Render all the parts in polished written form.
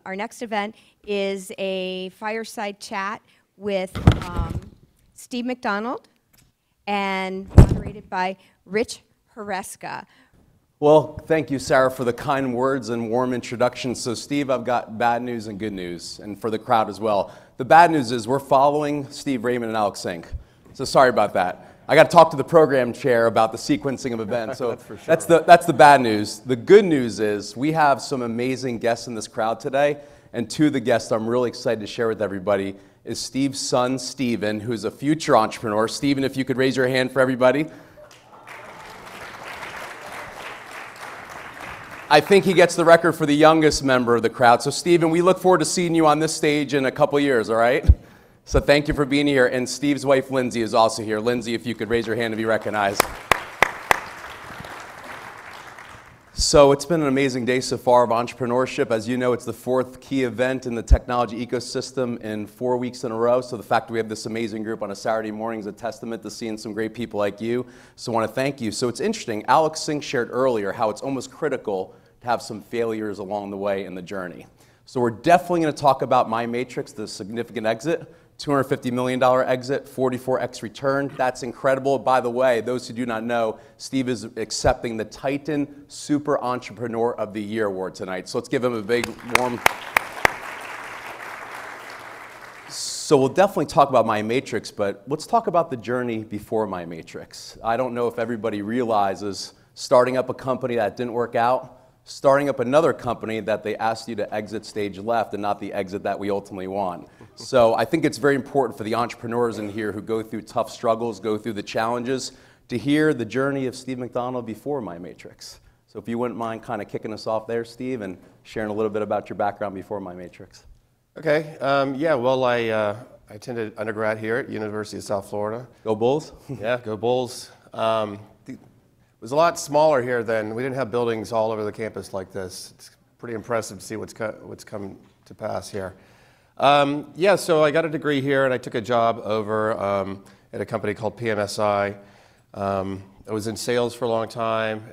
Our next event is a fireside chat with Steve MacDonald and moderated by Rich Hareska. Well, thank you, Sarah, for the kind words and warm introduction. So, Steve, I've got bad news and good news, and for the crowd as well. The bad news is we're following Steve Raymond and Alex Sink. So sorry about that. I got to talk to the program chair about the sequencing of events. So that's the bad news. The good news is we have some amazing guests in this crowd today, and two of the guests I'm really excited to share with everybody is Steve's son, Steven, who's a future entrepreneur. Steven, if you could raise your hand for everybody. I think he gets the record for the youngest member of the crowd. So, Steven, we look forward to seeing you on this stage in a couple years, all right? So thank you for being here. And Steve's wife, Lindsay, is also here. Lindsay, if you could raise your hand to be recognized. So it's been an amazing day so far of entrepreneurship. As you know, it's the fourth key event in the technology ecosystem in 4 weeks in a row. So the fact that we have this amazing group on a Saturday morning is a testament to seeing some great people like you. So I want to thank you. So it's interesting. Alex Sink shared earlier how it's almost critical to have some failures along the way in the journey. So we're definitely going to talk about MYMATRIXX, the significant exit. $250 million exit, 44x return. That's incredible. By the way, those who do not know, Steve is accepting the Titan Super Entrepreneur of the Year award tonight. So let's give him a big warm. So we'll definitely talk about MYMATRIXX, but let's talk about the journey before MYMATRIXX. I don't know if everybody realizes starting up a company that didn't work out, starting up another company that they asked you to exit stage left and not the exit that we ultimately want. So I think it's very important for the entrepreneurs in here who go through tough struggles, go through the challenges, to hear the journey of Steve MacDonald before MYMATRIXX. So if you wouldn't mind kind of kicking us off there, Steve, and sharing a little bit about your background before MYMATRIXX. Okay. Yeah, well, I attended undergrad here at University of South Florida. Go Bulls. Yeah, go Bulls. It was a lot smaller here then. We didn't have buildings all over the campus like this. It's pretty impressive to see what's come to pass here. Yeah, so I got a degree here and I took a job over at a company called PMSI. I was in sales for a long time.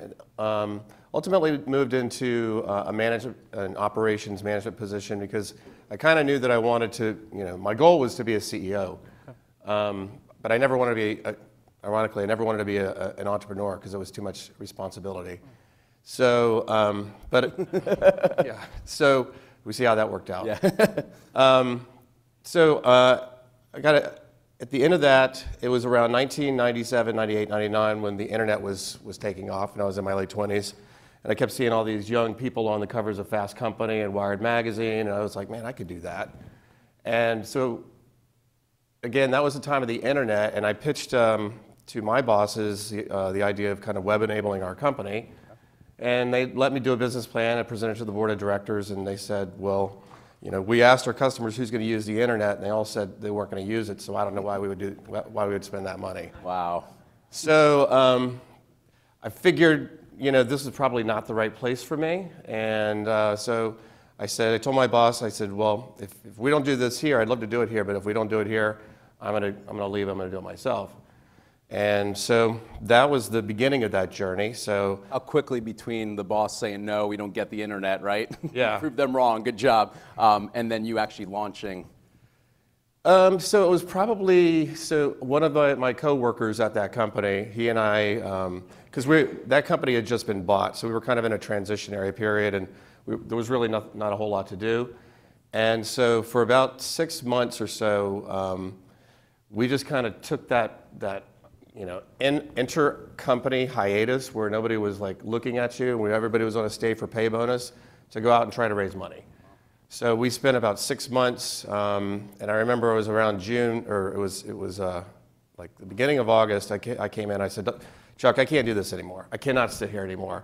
Ultimately moved into an operations management position because I kind of knew that I wanted to, my goal was to be a CEO. But I never wanted to be ironically, I never wanted to be an entrepreneur because it was too much responsibility. So, yeah, so we see how that worked out. Yeah. I got at the end of that, it was around 1997, 98, 99 when the internet was taking off, and I was in my late 20s. And I kept seeing all these young people on the covers of Fast Company and Wired Magazine, and I was like, man, I could do that. And so, again, that was the time of the internet, and I pitched to my bosses the idea of kind of web enabling our company. And they let me do a business plan. I presented to the board of directors, and they said, well, we asked our customers who's going to use the internet, and they all said they weren't going to use it, so I don't know why we would spend that money. Wow. So I figured, this is probably not the right place for me. And so I told my boss, I said, well, if we don't do this here, I'd love to do it here, but if we don't do it here, I'm going to leave, I'm going to do it myself. And so that was the beginning of that journey. So how quickly between the boss saying, no, we don't get the internet, right? Yeah. Proved them wrong, good job. And then you actually launching. So it was probably, one of my coworkers at that company, he and I, because that company had just been bought, so we were kind of in a transitionary period, and there was really not a whole lot to do. And so for about 6 months or so, we just kind of took that inter-company hiatus where nobody was like looking at you, where everybody was on a stay for pay bonus to go out and try to raise money. So we spent about 6 months, and I remember it was around June, or it was like the beginning of August. I came in, I said, Chuck, I can't do this anymore. I cannot sit here anymore.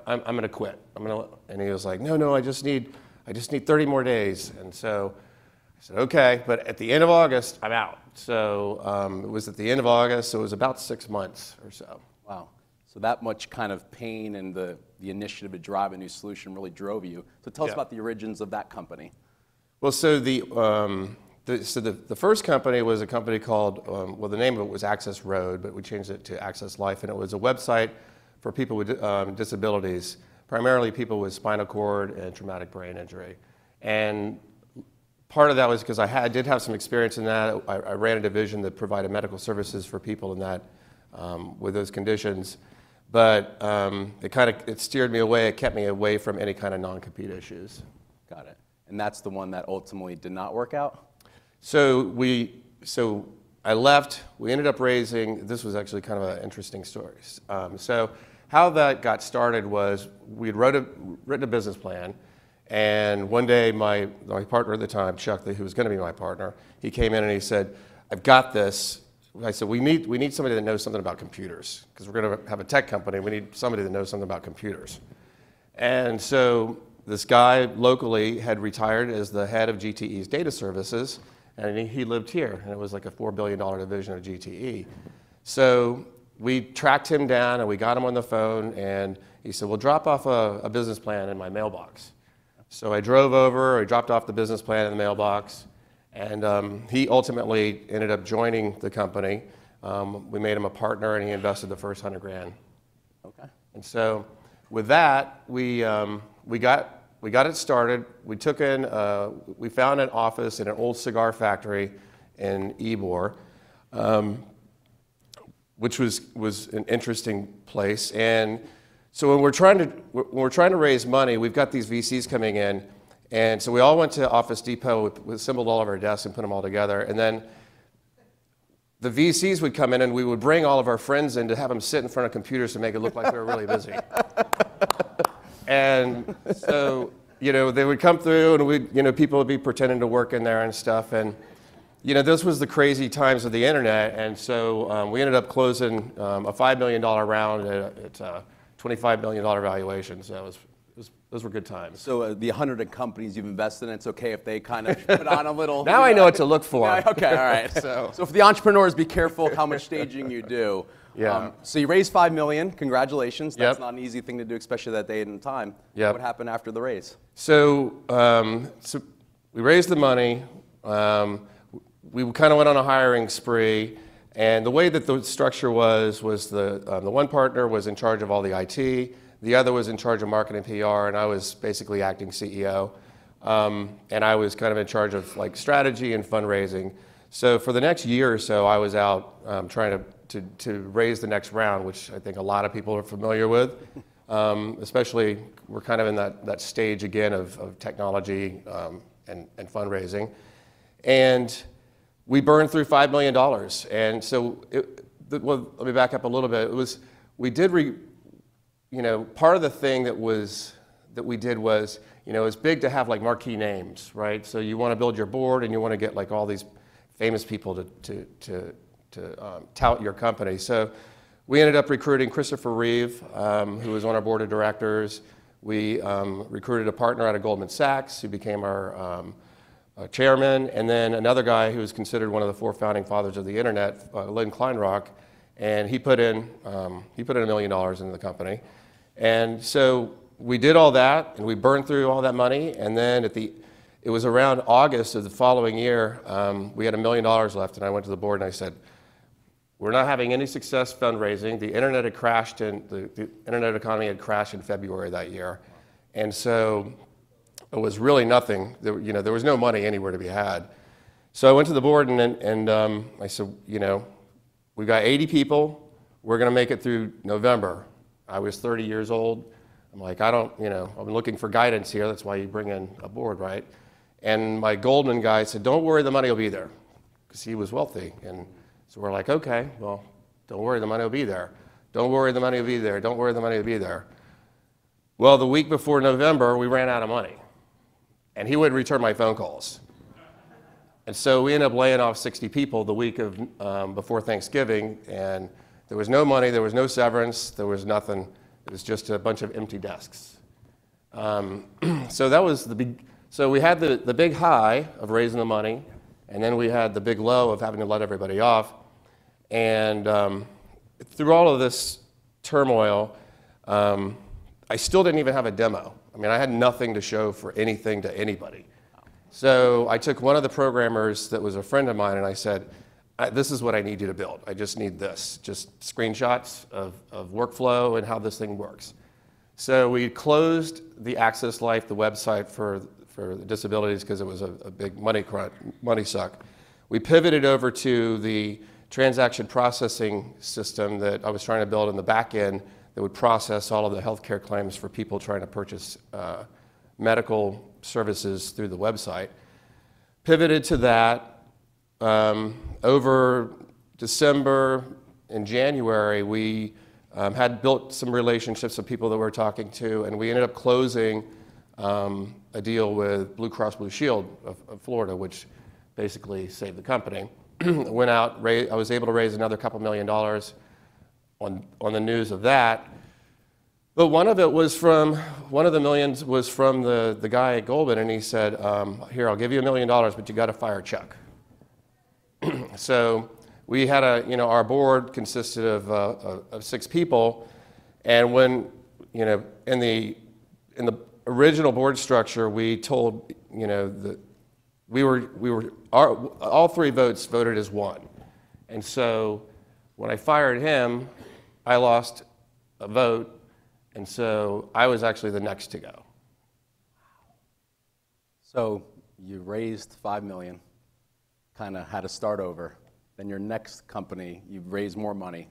I'm going to quit. And he was like, no, I just need 30 more days. And so I said, okay, but at the end of August, I'm out. So it was at the end of August, so it was about 6 months or so. Wow. So that much kind of pain and the initiative to drive a new solution really drove you. So tell us about the origins of that company. Well, so the first company was a company called, the name of it was Access Road, but we changed it to Access Life, and it was a website for people with disabilities, primarily people with spinal cord and traumatic brain injury. And part of that was because I did have some experience in that. I ran a division that provided medical services for people in that, with those conditions. But it steered me away, it kept me away from any kind of non-compete issues. Got it. And that's the one that ultimately did not work out? So I left, we ended up raising, this was actually kind of an interesting story. So how that got started was we'd written a business plan, and one day my partner at the time, Chuck, who was going to be my partner, he came in and he said, I've got this. I said, we need somebody that knows something about computers, because we're going to have a tech company, we need somebody that knows something about computers. And so this guy locally had retired as the head of GTE's data services, and he lived here, and it was like a $4 billion division of GTE. So we tracked him down, and we got him on the phone, and he said, well, drop off a business plan in my mailbox. So I drove over, I dropped off the business plan in the mailbox, and he ultimately ended up joining the company. We made him a partner, and he invested the first $100 grand. Okay. And so with that, we got it started. We took in, we found an office in an old cigar factory in Ybor, which was an interesting place. And so when we're trying to raise money, we've got these VCs coming in, and so we all went to Office Depot, we assembled all of our desks and put them all together, and then the VCs would come in, and we would bring all of our friends in to have them sit in front of computers to make it look like they were really busy. And so, they would come through, and people would be pretending to work in there and stuff. And, this was the crazy times of the internet. And so we ended up closing a $5 million round at a $25 million valuation. So those were good times. So the 100 companies you've invested in, it's okay if they kind of put on a little... Now I know what to look for. Yeah, okay, all right. So for the entrepreneurs, be careful how much staging you do. Yeah. So you raised $5 million. Congratulations. That's Yep. not an easy thing to do, especially that day and time. Yep. What happened after the raise? So, so we raised the money. We kind of went on a hiring spree. And the way that the structure was the one partner was in charge of all the IT. The other was in charge of marketing PR, and I was basically acting CEO. And I was kind of in charge of like strategy and fundraising. So for the next year or so, I was out trying to raise the next round, which I think a lot of people are familiar with. Especially, we're kind of in that stage again of technology and fundraising. And we burned through $5 million. And so, well, let me back up a little bit. Part of the thing that we did was, it's big to have like marquee names, right? So you want to build your board, and you want to get like all these famous people to tout your company. So we ended up recruiting Christopher Reeve, who was on our board of directors. We recruited a partner out of Goldman Sachs, who became our chairman, and then another guy who was considered one of the 4 founding fathers of the internet, Lynn Kleinrock, and he put in $1 million into the company. And so we did all that, and we burned through all that money, and then it was around August of the following year, we had $1 million left, and I went to the board and I said, we're not having any success fundraising. The internet had crashed, and the internet economy had crashed in February that year. And so it was really nothing. There was no money anywhere to be had. So I went to the board and I said, we've got 80 people. We're going to make it through November. I was 30 years old. I'm like, I'm looking for guidance here. That's why you bring in a board, right? And my Goldman guy said, don't worry, the money will be there, because he was wealthy. And so we're like, okay, well, don't worry, the money will be there. Don't worry, the money will be there. Don't worry, the money will be there. Well, the week before November, we ran out of money, and he wouldn't return my phone calls. And so we ended up laying off 60 people the week of before Thanksgiving, and there was no money, there was no severance, there was nothing. It was just a bunch of empty desks. So that was the big. So we had the big high of raising the money, and then we had the big low of having to let everybody off. And through all of this turmoil, I still didn't even have a demo. I mean, I had nothing to show for anything to anybody. So I took one of the programmers that was a friend of mine, and I said, this is what I need you to build. I just need this, just screenshots of workflow and how this thing works. So we closed the Access Life, the website for for the disabilities because it was a big money suck. We pivoted over to the transaction processing system that I was trying to build in the back end that would process all of the healthcare claims for people trying to purchase medical services through the website. Pivoted to that. Over December and January, we had built some relationships with people that we were talking to, and we ended up closing a deal with Blue Cross Blue Shield of Florida, which basically saved the company. Went out, I was able to raise another couple $1 million on the news of that. But one of the millions was from the guy at Goldman, and he said, here, I'll give you $1 million, but you got to fire Chuck. So we had our board consisted of 6 people, and when, in the original board structure, we told, that all 3 votes voted as one. And so when I fired him, I lost a vote, and so I was actually the next to go. So you raised $5 million, kind of had to start over. Then your next company, you've raised more money.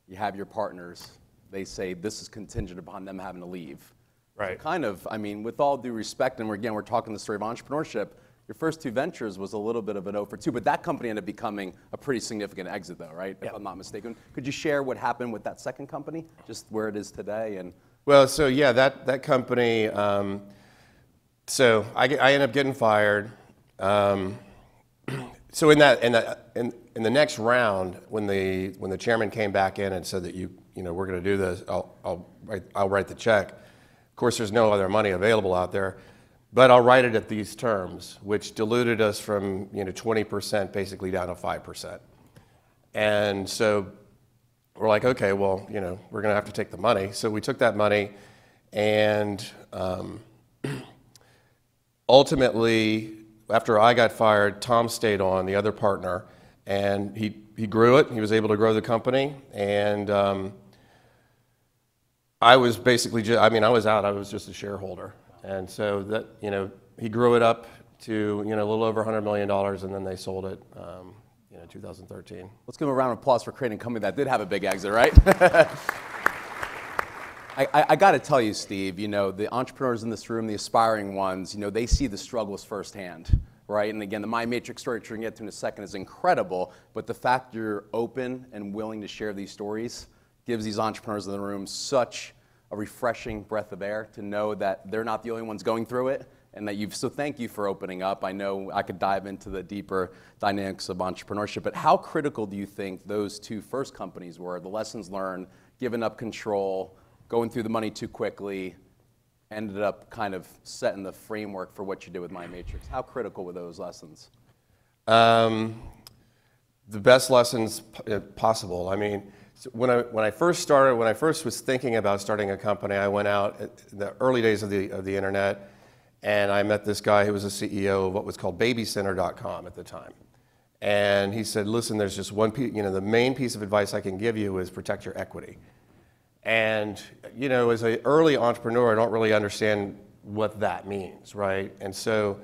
You have your partners. They say this is contingent upon them having to leave. Right. So kind of, I mean, with all due respect, and we're talking the story of entrepreneurship, your first 2 ventures was a little bit of an 0 for 2, but that company ended up becoming a pretty significant exit though, right? Yep. If I'm not mistaken. Could you share what happened with that second company, just where it is today? And well, so yeah, that company, so I ended up getting fired. So in the next round, when the chairman came back in and said that we're going to do this, I'll write the check. Of course, there's no other money available out there, but I'll write it at these terms, which diluted us from 20% basically down to 5%. And so we're like, okay, well, we're going to have to take the money. So we took that money, and ultimately, after I got fired, Tom stayed on, the other partner, and he grew it. He was able to grow the company, and I was basically I was out. I was just a shareholder, and so that he grew it up to a little over $100 million, and then they sold it. 2013. Let's give them a round of applause for creating a company that did have a big exit, right? I got to tell you, Steve, the entrepreneurs in this room, the aspiring ones, they see the struggles firsthand, right? And again, the MyMatrix story, which we're going to get to in a second, is incredible, but the fact you're open and willing to share these stories gives these entrepreneurs in the room such a refreshing breath of air to know that they're not the only ones going through it, and that so thank you for opening up. I know I could dive into the deeper dynamics of entrepreneurship, but how critical do you think those 2 first companies were, the lessons learned, giving up control, going through the money too quickly, ended up kind of setting the framework for what you did with MyMatrix? How critical were those lessons? The best lessons possible. I mean, so when I first was thinking about starting a company, I went out in the early days of the internet, and I met this guy who was a CEO of what was called BabyCenter.com at the time. And he said, listen, there's just one piece, the main piece of advice I can give you is protect your equity. And, as an early entrepreneur, I don't really understand what that means, right? And so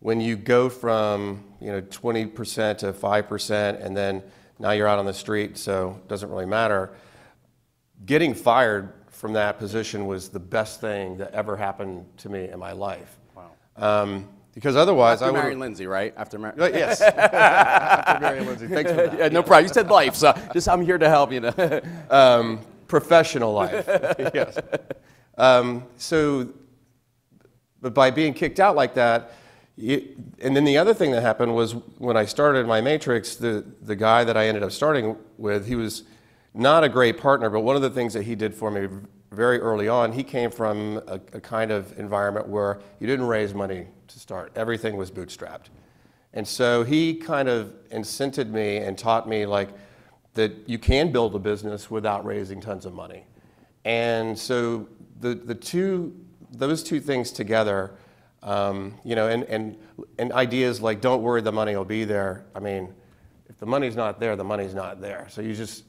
when you go from, 20% to 5%, and then now you're out on the street, so it doesn't really matter, getting fired from that position was the best thing that ever happened to me in my life. Wow. Because otherwise, after Mary and Lindsay, right? After Mary. Yes. After Mary and Lindsay. Thanks for that. Yeah, no problem. You said life, so I'm here to help. Professional life. Yes. But by being kicked out like that, and then the other thing that happened was when I started MyMatrix, the guy that I ended up starting with, he was not a great partner, but one of the things that he did for me very early on, he came from a kind of environment where you didn't raise money to start. Everything was bootstrapped. And so he kind of incented me and taught me that you can build a business without raising tons of money. And so those 2 things together, and ideas like don't worry, the money will be there. I mean, if the money's not there, the money's not there. So you just,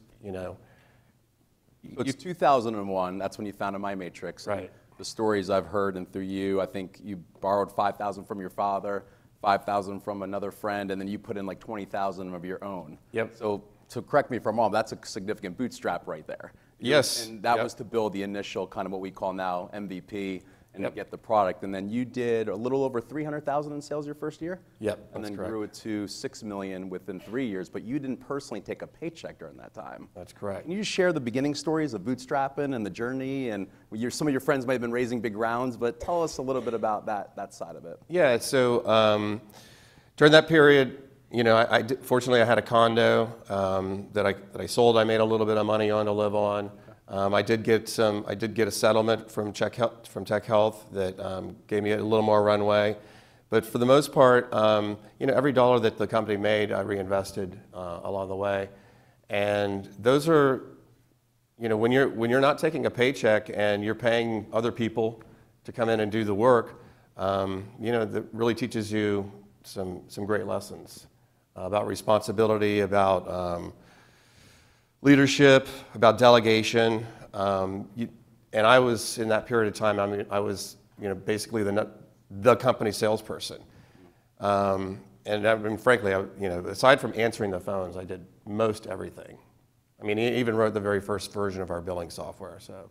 It's 2001. That's when you founded MyMatrix. Right. the stories I've heard and through you, I think you borrowed $5,000 from your father, $5,000 from another friend, and then you put in like $20,000 of your own. Yep. So correct me if I'm wrong, that's a significant bootstrap right there. Yes. And that Yep. was to build the initial kind of what we call now MVP and Yep. to get the product. And then you did a little over $300,000 in sales your first year? Yep, And that's then correct. grew it to $6 million within 3 years, but you didn't personally take a paycheck during that time. That's correct. Can you just share the beginning stories of bootstrapping and the journey? And some of your friends might have been raising big rounds, but tell us a little bit about that side of it. Yeah, so during that period, you know, fortunately I had a condo that I sold. I made a little bit of money on to live on. I did get a settlement from TechHealth that gave me a little more runway. But for the most part, you know, every dollar that the company made, I reinvested along the way. And those are, you know, when you're not taking a paycheck and you're paying other people to come in and do the work, you know, that really teaches you some great lessons about responsibility, about leadership, about delegation. And I was, in that period of time, I mean, I was, you know, basically the company salesperson. And I mean, frankly, you know, aside from answering the phones, I did most everything. I mean, he even wrote the very first version of our billing software. So.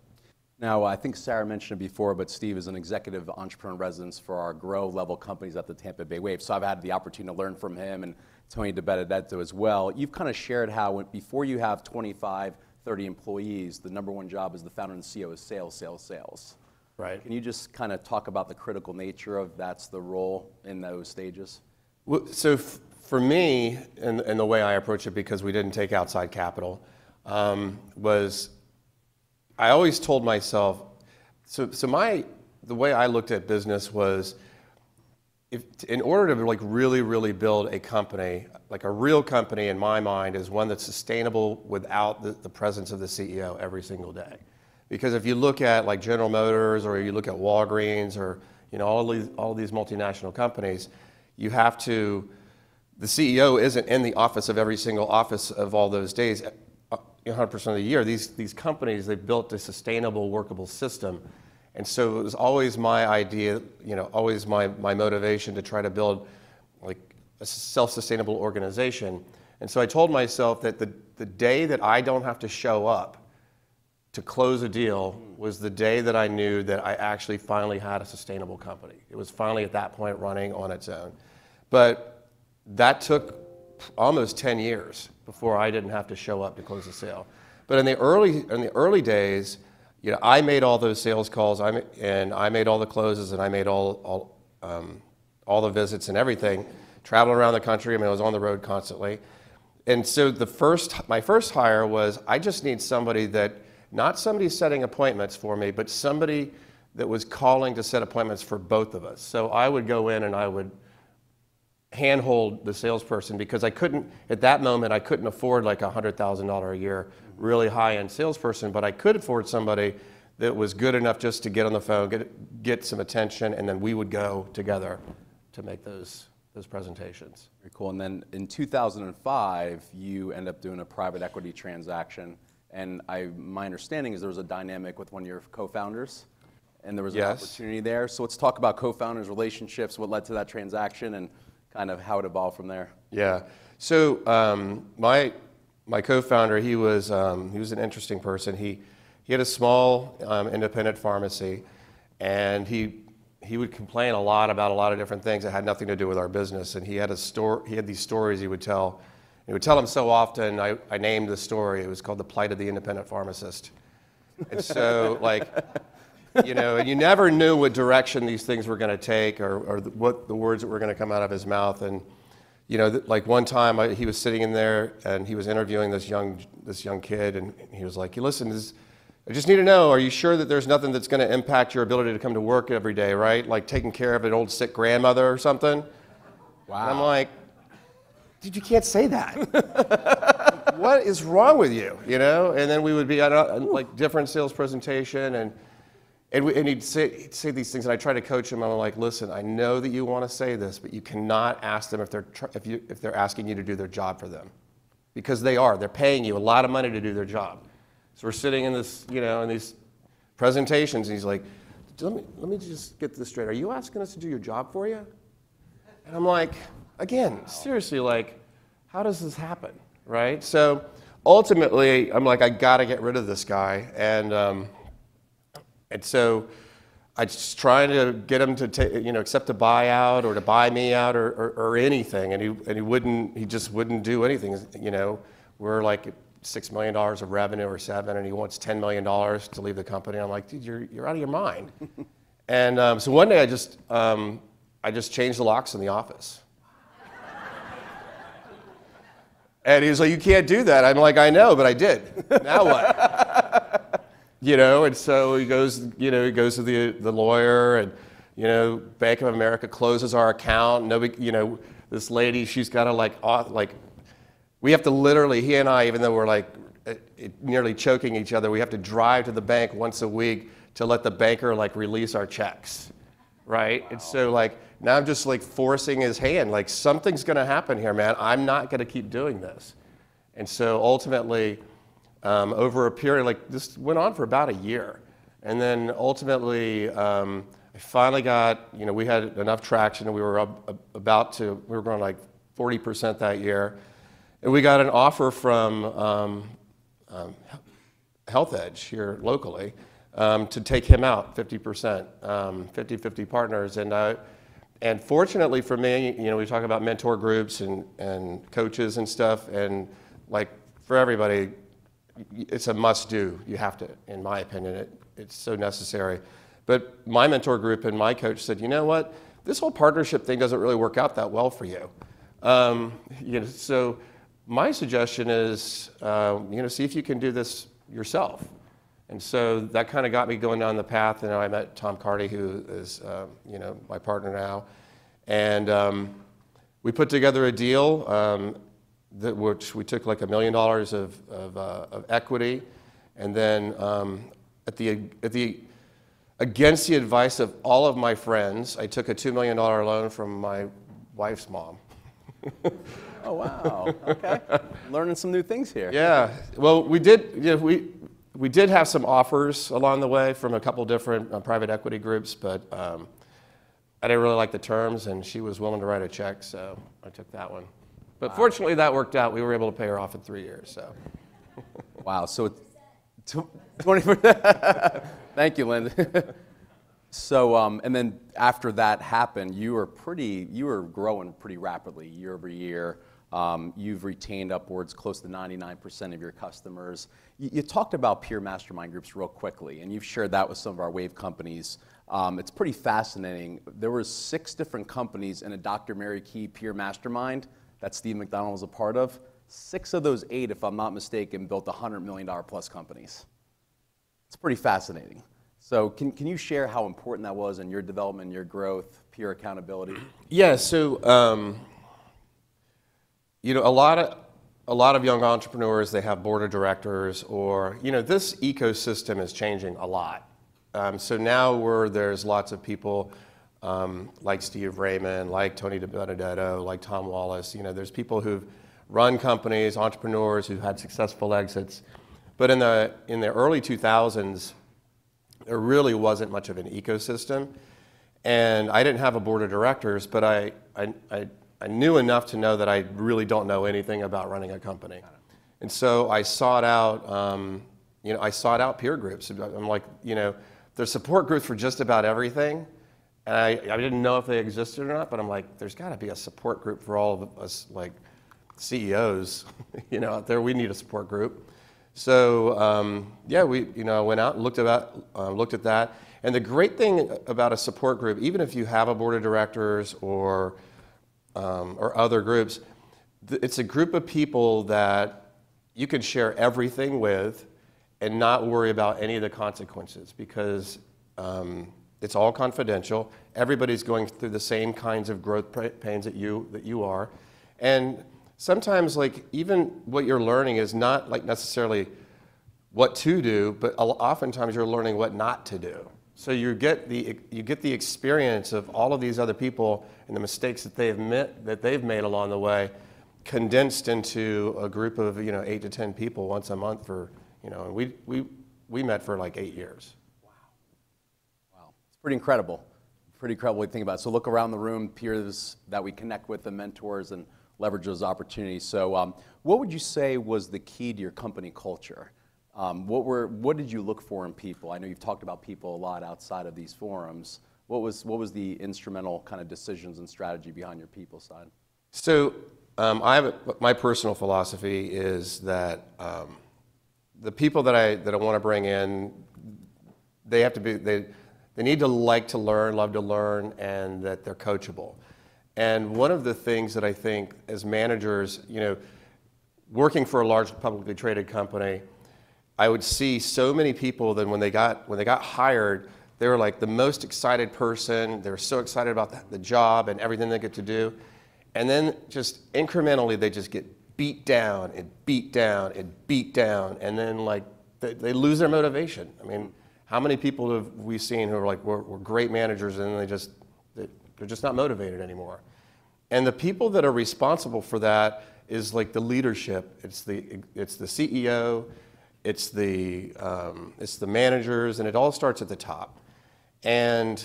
Now, I think Sarah mentioned it before, but Steve is an executive entrepreneur in residence for our grow level companies at the Tampa Bay Wave. So I've had the opportunity to learn from him and Tony DiBenedetto as well. You've kind of shared how before you have 25, 30 employees, the number one job as the founder and CEO is sales, sales, sales. Right. Can you just kind of talk about the critical nature of that's the role in those stages? Well, so for me, and the way I approach it, because we didn't take outside capital, was I always told myself, the way I looked at business was, in order to like really build a company, like a real company in my mind is one that's sustainable without the presence of the CEO every single day. Because if you look at like General Motors or you look at Walgreens or, you know, all these multinational companies, you have to, the CEO isn't in the office of every single office of all those days 100% of the year. These companies, they've built a sustainable, workable system. And so it was always my idea, you know, always my motivation to try to build like a self-sustainable organization. And so I told myself that the day that I don't have to show up to close a deal was the day that I knew that I actually finally had a sustainable company. It was finally at that point running on its own. But that took almost 10 years before I didn't have to show up to close a sale. But in the early days, you know, I made all those sales calls, and I made all the closes, and I made all the visits and everything, traveling around the country. I mean, I was on the road constantly. And so my first hire was, I just need somebody that, not somebody setting appointments for me, but somebody that was calling to set appointments for both of us. So I would go in and I would handhold the salesperson, because I couldn't, at that moment, I couldn't afford like a $100,000 a year, really high-end salesperson, but I could afford somebody that was good enough just to get on the phone, get some attention, and then we would go together to make those presentations. Very cool. And then in 2005, you end up doing a private equity transaction. And my understanding is there was a dynamic with one of your co-founders, and there was an opportunity there. So let's talk about co-founders, relationships, what led to that transaction, and kind of how it evolved from there. Yeah. So my co-founder, he was an interesting person. He had a small independent pharmacy, and he would complain a lot about a lot of different things that had nothing to do with our business. And he had these stories he would tell. He would tell them so often. I named the story. It was called "The Plight of the Independent Pharmacist." And so, like, you know, and you never knew what direction these things were going to take, or what the words that were going to come out of his mouth. And you know, like one time he was sitting in there and he was interviewing this young kid, and he was like, "Listen, I just need to know, are you sure that there's nothing that's going to impact your ability to come to work every day, right? Like taking care of an old sick grandmother or something?" Wow. And I'm like, "Dude, you can't say that. What is wrong with you?" You know? And then we would be at a like different sales presentation, and he'd say these things, and I try to coach him. I'm like, "Listen, I know that you want to say this, but you cannot ask them if they're asking you to do their job for them, because they're paying you a lot of money to do their job." So we're sitting in this, you know, in these presentations, and he's like, let me just get this straight. Are you asking us to do your job for you? And I'm like, again, seriously, like, how does this happen, right? So ultimately, I'm like, I got to get rid of this guy. And so I was trying to get him to accept a buyout or to buy me out or anything. And he just wouldn't do anything. You know, we're like $6 million of revenue or $7 million, and he wants $10 million to leave the company. I'm like, dude, you're out of your mind. And so one day I just changed the locks in the office. And he was like, you can't do that. I'm like, I know, but I did. Now what? You know, and so he goes to the lawyer, and Bank of America closes our account. Nobody, this lady, she's got to we have to literally, he and I, even though we're like nearly choking each other, we have to drive to the bank once a week to let the banker release our checks, right? Wow. And so now I'm just forcing his hand, something's going to happen here, man. I'm not going to keep doing this. And so ultimately, over a period, this went on for about a year. And then ultimately, I finally got, we had enough traction, and we were we were growing 40% that year. And we got an offer from Health Edge here locally to take him out 50%, 50-50 partners. And fortunately for me, we talk about mentor groups and coaches and stuff, and for everybody, it's a must-do. You have to, in my opinion, it's so necessary. But my mentor group and my coach said, you know what, this whole partnership thing doesn't really work out that well for you. So my suggestion is, see if you can do this yourself. And so that kind of got me going down the path. And I met Tom Carty, who is, my partner now. And we put together a deal which we took $1 million of equity. And then against the advice of all of my friends, I took a $2 million loan from my wife's mom. Oh, wow. Okay. Learning some new things here. Yeah. Well, we did, we did have some offers along the way from a couple different private equity groups, but I didn't really like the terms, and she was willing to write a check, so I took that one. But fortunately, that worked out. We were able to pay her off in 3 years, so. Wow. So 20%. Thank you, Lynn. So, and then after that happened, you were growing pretty rapidly year over year. You've retained upwards close to 99% of your customers. You talked about peer mastermind groups real quickly, and you've shared that with some of our wave companies. It's pretty fascinating. There were 6 different companies in a Dr. Mary Key peer mastermind that Steve McDonald was a part of. 6 of those 8, if I'm not mistaken, built $100 million plus companies. It's pretty fascinating. So can you share how important that was in your development, your growth, peer accountability? Yeah, so a lot of young entrepreneurs, they have board of directors, or this ecosystem is changing a lot. So now there's lots of people like Steve Raymond, like Tony DiBenedetto, like Tom Wallace. There's people who've run companies, entrepreneurs who've had successful exits. But in the early 2000s, there really wasn't much of an ecosystem. And I didn't have a board of directors, but I knew enough to know that I really don't know anything about running a company. And so I sought out peer groups. I'm like, there's support groups for just about everything. And I didn't know if they existed or not, but I'm like, there's got to be a support group for all of us, CEOs, out there. We need a support group. So we went out and looked at that. And the great thing about a support group, even if you have a board of directors or other groups, it's a group of people that you can share everything with and not worry about any of the consequences, because it's all confidential. Everybody's going through the same kinds of growth pains that you are, and sometimes even what you're learning is not necessarily what to do, but oftentimes you're learning what not to do. So you get the experience of all of these other people and the mistakes that they've made along the way, condensed into a group of 8 to 10 people once a month for and we met for 8 years. Wow. Pretty incredible. Pretty incredible to think about. So look around the room, peers that we connect with and mentors and leverage those opportunities. So what would you say was the key to your company culture? What did you look for in people? I know you've talked about people a lot outside of these forums. What was the instrumental kind of decisions and strategy behind your people side? So my personal philosophy is that the people that I want to bring in, they have to be, they need to like to learn, love to learn, and that they're coachable. And one of the things that I think as managers, working for a large publicly traded company, I would see so many people that when they got hired, they were like the most excited person. They were so excited about the job and everything they get to do. And then just incrementally, they just get beat down and beat down and beat down. And then like they lose their motivation. I mean, how many people have we seen who are like, we're great managers, and then they're just not motivated anymore. And the people that are responsible for that is like the leadership. It's the CEO, it's the managers, and it all starts at the top. And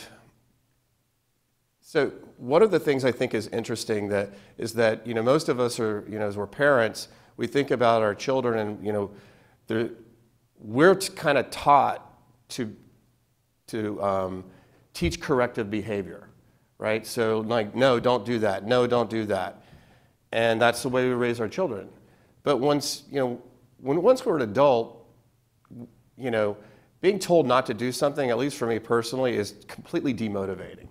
so one of the things I think is interesting is that most of us are, as we're parents, we think about our children, and we're kind of taught to teach corrective behavior, right? So like, no, don't do that. No, don't do that. And that's the way we raise our children. But once we're an adult, being told not to do something, at least for me personally, is completely demotivating.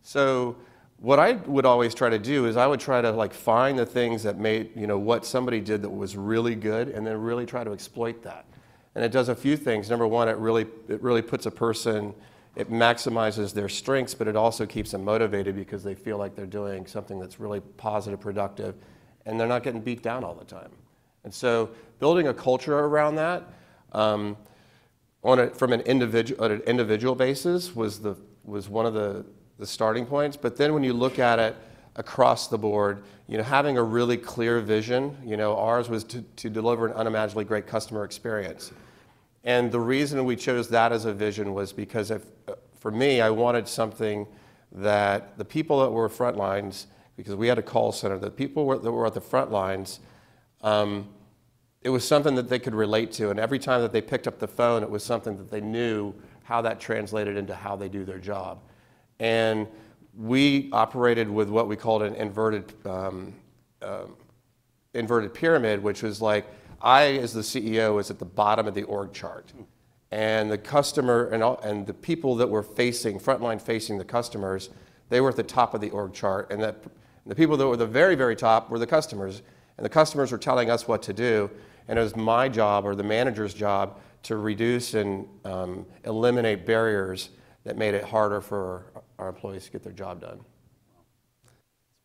So what I would always try to do is I would try to like find the things that made, what somebody did that was really good, and then really try to exploit that. And it does a few things. Number one, it really puts a person, it maximizes their strengths, but it also keeps them motivated because they feel like they're doing something that's really positive, productive, and they're not getting beat down all the time. And so building a culture around that from an individual basis was one of the starting points. But then when you look at it across the board, having a really clear vision, ours was to deliver an unimaginably great customer experience. And the reason we chose that as a vision was because for me, I wanted something that the people that were front lines, because we had a call center, the people that were at the front lines, it was something that they could relate to. And every time that they picked up the phone, it was something that they knew how that translated into how they do their job. And we operated with what we called an inverted pyramid, which was like, I, as the CEO, was at the bottom of the org chart. And the customer and the people that were frontline facing the customers, they were at the top of the org chart. And the people that were the very, very top were the customers. And the customers were telling us what to do. And it was my job, or the manager's job, to reduce and eliminate barriers that made it harder for our employees to get their job done.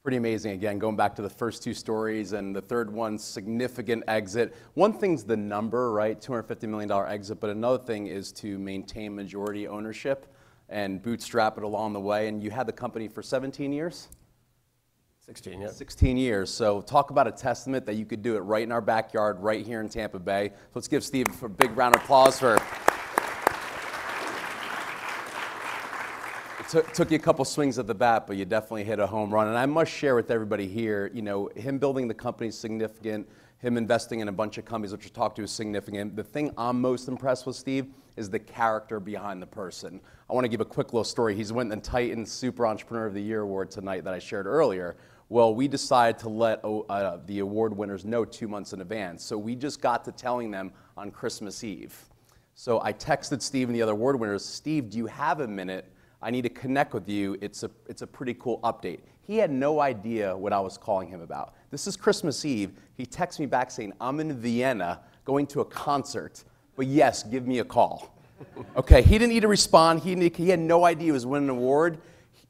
Pretty amazing. Again, going back to the first two stories, and the third one, significant exit. One thing's the number, right? $250 million exit, but another thing is to maintain majority ownership and bootstrap it along the way. And you had the company for 17 years? 16, yeah. 16 years. So talk about a testament that you could do it right in our backyard, right here in Tampa Bay. So let's give Steve a big round of applause for Took you a couple swings at the bat, but you definitely hit a home run. And I must share with everybody here, him building the company is significant. Him investing in a bunch of companies, which you talked to, is significant. The thing I'm most impressed with, Steve, is the character behind the person. I want to give a quick little story. He's winning the Titan Super Entrepreneur of the Year award tonight that I shared earlier. Well, we decided to let the award winners know 2 months in advance. So we just got to telling them on Christmas Eve. So I texted Steve and the other award winners, Steve, do you have a minute? I need to connect with you. It's a pretty cool update. He had no idea what I was calling him about. This is Christmas Eve. He texts me back saying, I'm in Vienna going to a concert, but yes, give me a call. Okay, he didn't need to respond. He had no idea he was winning an award.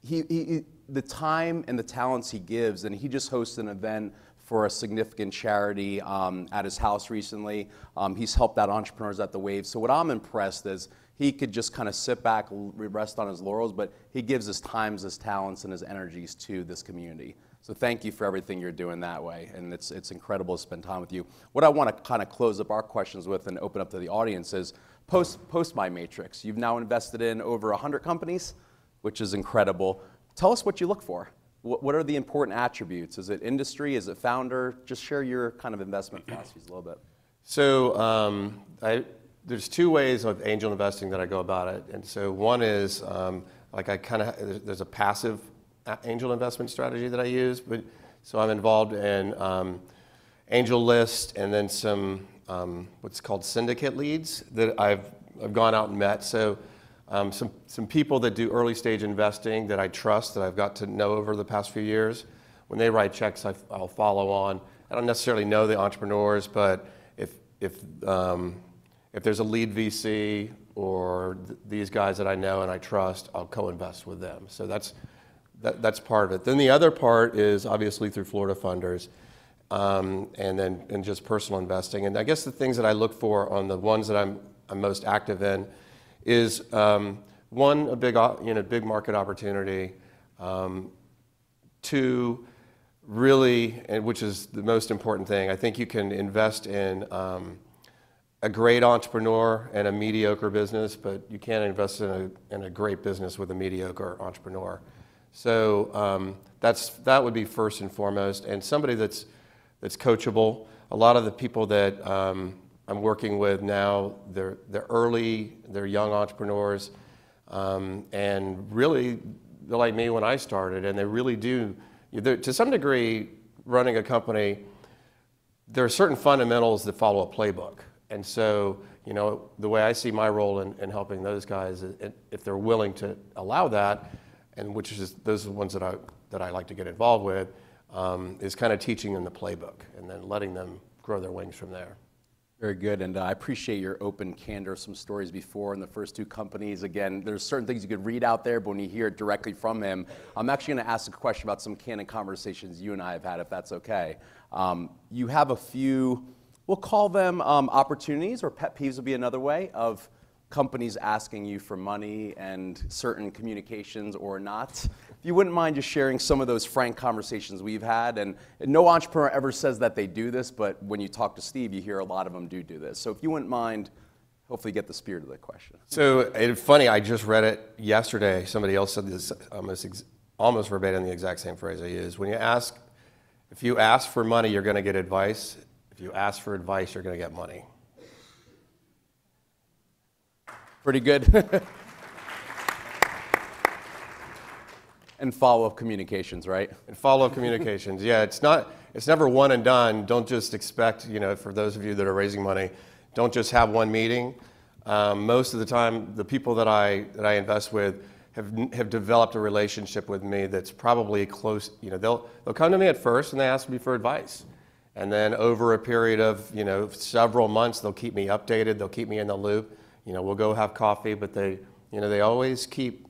The time and the talents he gives, and he just hosted an event for a significant charity at his house recently. He's helped out entrepreneurs at the Wave. So what I'm impressed is he could just kind of sit back, rest on his laurels, but he gives his times, his talents, and his energies to this community. So thank you for everything you're doing that way, and it's incredible to spend time with you. What I want to kind of close up our questions with and open up to the audience is post-MYMATRIXX. You've now invested in over 100 companies. which is incredible. Tell us what you look for. What are the important attributes? Is it industry? Is it founder? Just share your kind of investment philosophies a little bit. So there's two ways of angel investing that I go about it. And so one is there's a passive angel investment strategy that I use. So I'm involved in angel list and then some what's called syndicate leads that I've gone out and met. So some people that do early stage investing that I trust, that I've got to know over the past few years. When they write checks, I'll follow on. I don't necessarily know the entrepreneurs, but if there's a lead VC or these guys that I know and I trust, I'll co-invest with them. So that's part of it. Then the other part is obviously through Florida funders, and just personal investing. And I guess the things that I look for on the ones that I'm most active in is one, a big market opportunity. Two, really, and which is the most important thing, I think you can invest in a great entrepreneur and a mediocre business, but you can't invest in a great business with a mediocre entrepreneur. So that would be first and foremost, and somebody that's coachable. A lot of the people that I'm working with now, they're young entrepreneurs, and really they're like me when I started, and they really do. To some degree, running a company, there are certain fundamentals that follow a playbook. And so, the way I see my role in helping those guys, if they're willing to allow that, and those are the ones that I like to get involved with, is kind of teaching them the playbook and then letting them grow their wings from there. Very good, and I appreciate your open candor. Some stories before in the first two companies. Again, there's certain things you could read out there, but when you hear it directly from him, I'm actually going to ask a question about some candid conversations you and I have had, if that's okay. You have a few, we'll call them opportunities, or pet peeves would be another way, of companies asking you for money and certain communications or not. If you wouldn't mind just sharing some of those frank conversations we've had, and no entrepreneur ever says that they do this, but when you talk to Steve, you hear a lot of them do this. So if you wouldn't mind, hopefully get the spirit of the question. So it's funny, I just read it yesterday. Somebody else said this almost verbatim the exact same phrase I use. If you ask for money, you're going to get advice. If you ask for advice, you're going to get money. Pretty good. And follow-up communications, right? And follow-up communications, yeah. It's never one and done. Don't just expect, for those of you that are raising money, don't just have one meeting. Most of the time, the people that I invest with have developed a relationship with me that's probably close. They'll come to me at first and they ask me for advice. And then over a period of, several months, they'll keep me updated, they'll keep me in the loop. We'll go have coffee, but they always keep,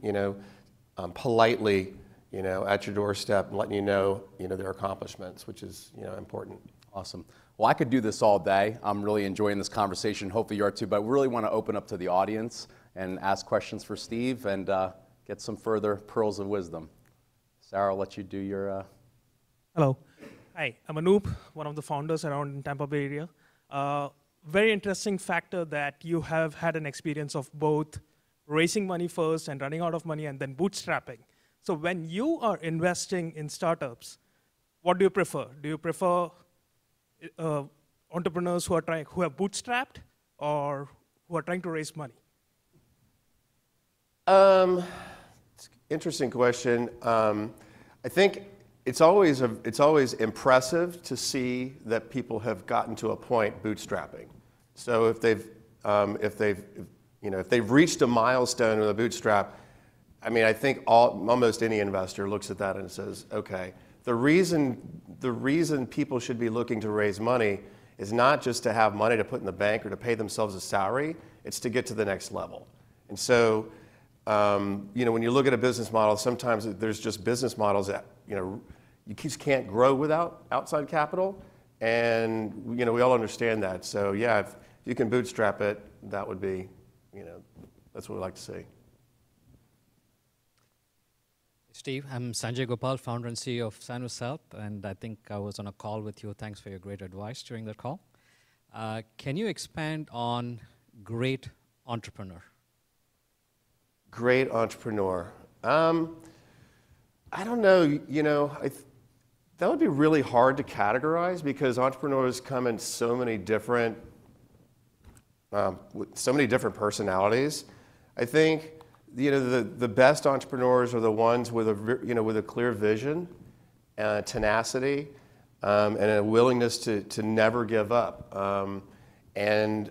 politely, at your doorstep and letting you know, their accomplishments, which is, important. Awesome. Well, I could do this all day. I'm really enjoying this conversation. Hopefully you are too, but we really want to open up to the audience and ask questions for Steve and get some further pearls of wisdom. Sarah, I'll let you do your... Hello. Hi, I'm Anoop, one of the founders around in Tampa Bay area. Very interesting factor that you have had an experience of both raising money first and running out of money and then bootstrapping. So when you are investing in startups, what do you prefer? Do you prefer entrepreneurs who have bootstrapped or who are trying to raise money? Interesting question. I think it's always impressive to see that people have gotten to a point bootstrapping. So if they've reached a milestone with a bootstrap, I think almost any investor looks at that and says, okay, the reason people should be looking to raise money is not just to have money to put in the bank or to pay themselves a salary, it's to get to the next level. And so, when you look at a business model, sometimes there's just business models that, you just can't grow without outside capital, and we all understand that. So yeah, if you can bootstrap it, that would be, that's what we like to see. Steve, I'm Sanjay Gopal, founder and CEO of Sanus Health, and I think I was on a call with you. Thanks for your great advice during that call. Can you expand on great entrepreneur? Great entrepreneur. I don't know, that would be really hard to categorize because entrepreneurs come in so many different, with so many different personalities. I think, the best entrepreneurs are the ones with with a clear vision, tenacity, and a willingness to never give up. And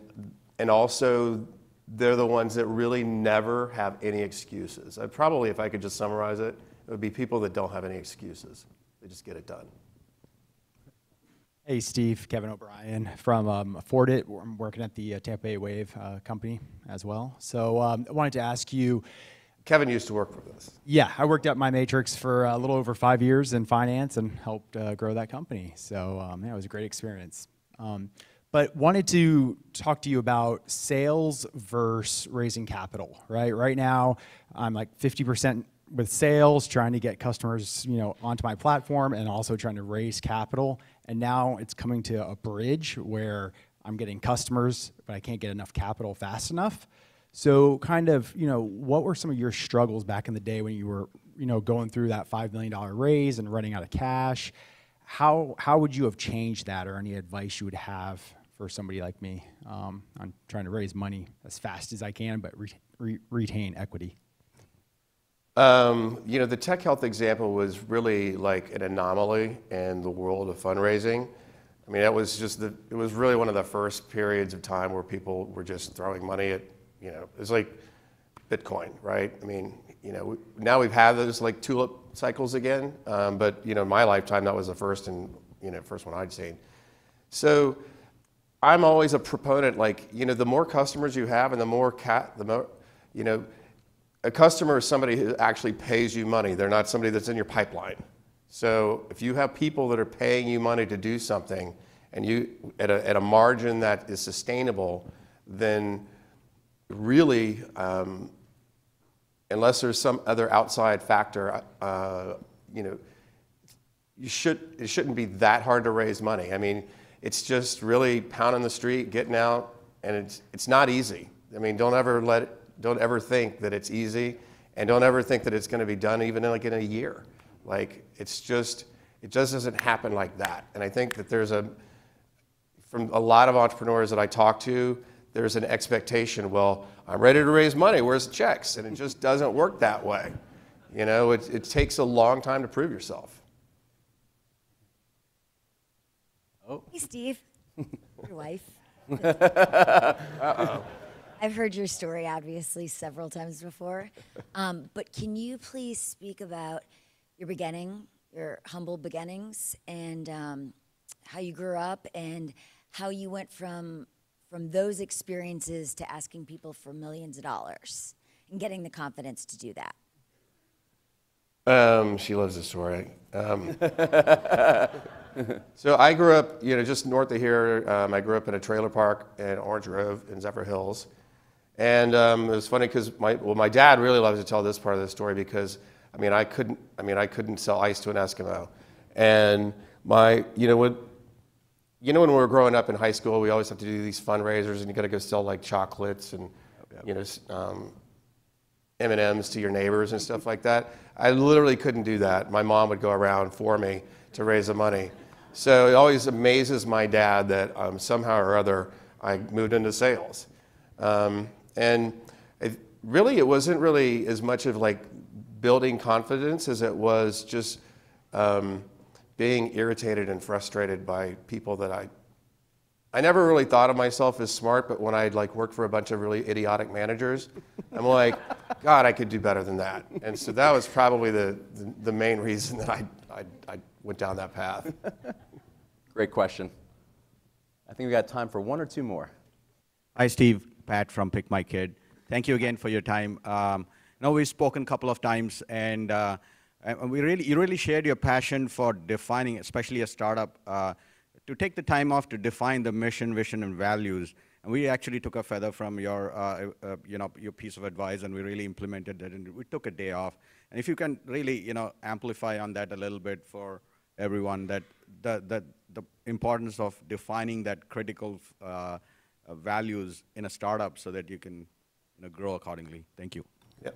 also, they're the ones that really never have any excuses. Probably, if I could just summarize it, it would be people that don't have any excuses. They just get it done. Hey, Steve, Kevin O'Brien from Affordit. I'm working at the Tampa Bay Wave company as well. So I wanted to ask you. Kevin used to work with us. Yeah, I worked at MYMATRIXX for a little over 5 years in finance and helped grow that company. So yeah, it was a great experience. But wanted to talk to you about sales versus raising capital, right? Right now, I'm like 50% with sales, trying to get customers, onto my platform and also trying to raise capital. And now it's coming to a bridge where I'm getting customers, but I can't get enough capital fast enough. So kind of, what were some of your struggles back in the day when you were, going through that $5 million raise and running out of cash? How would you have changed that, or any advice you would have for somebody like me on trying to raise money as fast as I can, but retain equity? The TechHealth example was really like an anomaly in the world of fundraising. I mean, it was really one of the first periods of time where people were just throwing money at, it's like Bitcoin, right? I mean, now we've had those like tulip cycles again, but in my lifetime, that was the first first one I'd seen. So I'm always a proponent, the more customers you have and the more, a customer is somebody who actually pays you money. They're not somebody that's in your pipeline. So if you have people that are paying you money to do something and you at a margin that is sustainable, then really, unless there's some other outside factor, it shouldn't be that hard to raise money. I mean, it's just really pounding the street, getting out, and it's not easy. I mean, don't ever think that it's easy, and don't ever think that it's going to be done even in a year. It just doesn't happen like that. And I think that from a lot of entrepreneurs that I talk to, there's an expectation, well, I'm ready to raise money, where's the checks? And it just doesn't work that way. It takes a long time to prove yourself. Oh. Hey, Steve, your wife. Uh-oh. I've heard your story, obviously, several times before. But can you please speak about your humble beginnings, and how you grew up, and how you went from those experiences to asking people for millions of dollars and getting the confidence to do that? She loves this story. So I grew up, just north of here. I grew up in a trailer park in Orange Grove in Zephyr Hills. And it was funny because my dad really loves to tell this part of the story because I couldn't sell ice to an Eskimo. And when we were growing up in high school, we always have to do these fundraisers, and you got to go sell chocolates and M&Ms to your neighbors and stuff like that. I literally couldn't do that. My mom would go around for me to raise the money. So it always amazes my dad that somehow or other I moved into sales. And it wasn't really as much of building confidence as it was just being irritated and frustrated by people that I never really thought of myself as smart, but when I'd work for a bunch of really idiotic managers, I'm like, God, I could do better than that. And so that was probably the main reason that I went down that path. Great question. I think we got time for one or two more. Hi, Steve. Pat from Pick My Kid. Thank you again for your time. We've spoken a couple of times, and you really shared your passion for defining, especially a startup, to take the time off to define the mission, vision, and values. And we actually took a feather from your piece of advice, and we really implemented it, and we took a day off. And if you can really, amplify on that a little bit for everyone, that the importance of defining that critical values in a startup so that you can grow accordingly. Thank you. Yeah.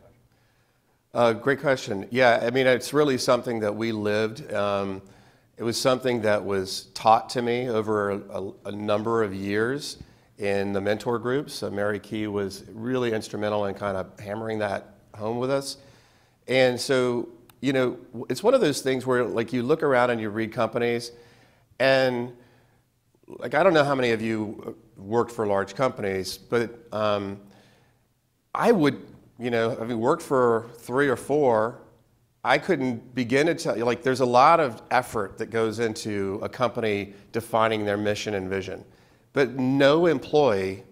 Great question. Yeah, I mean, it's really something that we lived. It was something that was taught to me over a number of years in the mentor groups. Mary Key was really instrumental in kind of hammering that home with us. And so, you know, it's one of those things where like you look around and you read companies and like, I don't know how many of you worked for large companies, but I would, you know, having worked for 3 or 4, I couldn't begin to tell you, like there's a lot of effort that goes into a company defining their mission and vision. But no employee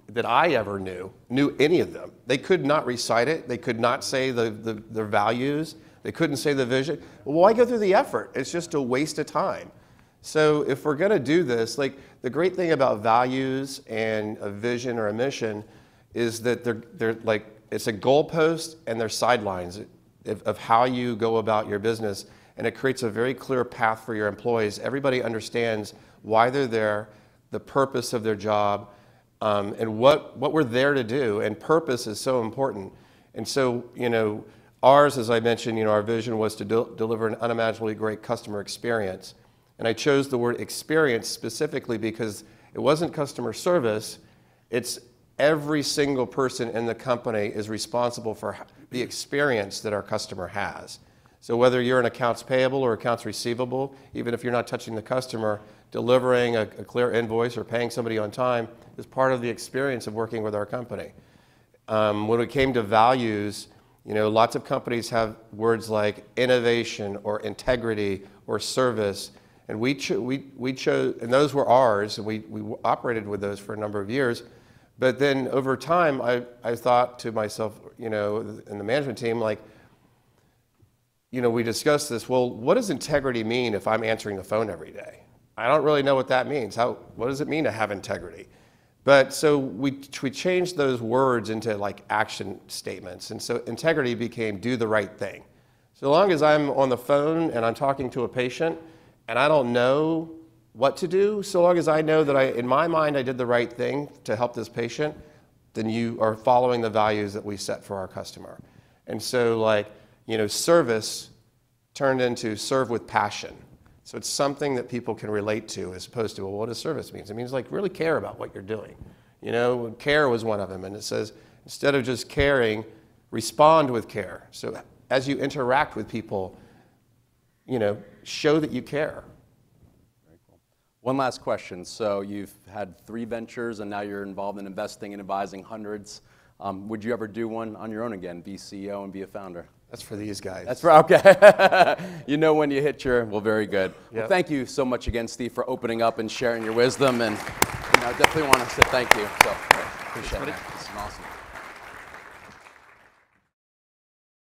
that I ever knew any of them. They could not recite it. They could not say their values. They couldn't say the vision. Well, why go through the effort? It's just a waste of time. So if we're going to do this, like the great thing about values and a vision or a mission is that they're like, it's a goalpost and they're sidelines of how you go about your business. And it creates a very clear path for your employees. Everybody understands why they're there, the purpose of their job, and what we're there to do. And purpose is so important. And so, you know, ours, as I mentioned, you know, our vision was to deliver an unimaginably great customer experience. And I chose the word experience specifically because it wasn't customer service, it's every single person in the company is responsible for the experience that our customer has. So whether you're in accounts payable or accounts receivable, even if you're not touching the customer, delivering a clear invoice or paying somebody on time is part of the experience of working with our company. When it came to values, you know, lots of companies have words like innovation or integrity or service. And we chose, and those were ours, and we operated with those for a number of years. But then over time, I thought to myself, you know, and the management team, like, you know, we discussed this, well, what does integrity mean if I'm answering the phone every day? I don't really know what that means. What does it mean to have integrity? But so we changed those words into like action statements. And so integrity became do the right thing. So long as I'm on the phone and I'm talking to a patient, and I don't know what to do, so long as I know that in my mind, I did the right thing to help this patient, then you are following the values that we set for our customer. And so like, you know, service turned into serve with passion. So it's something that people can relate to as opposed to, well, what does service mean? It means like really care about what you're doing. You know, care was one of them. And it says, instead of just caring, respond with care. So as you interact with people, you know, show that you care. Very cool. One last question. So you've had 3 ventures and now you're involved in investing and advising hundreds. Would you ever do one on your own again, be CEO and be a founder? That's for these guys. That's for, okay. You know when you hit your, well, very good. Yep. Well, thank you so much again, Steve, for opening up and sharing your wisdom. And you know, definitely want to say thank you. So appreciate it. This is awesome.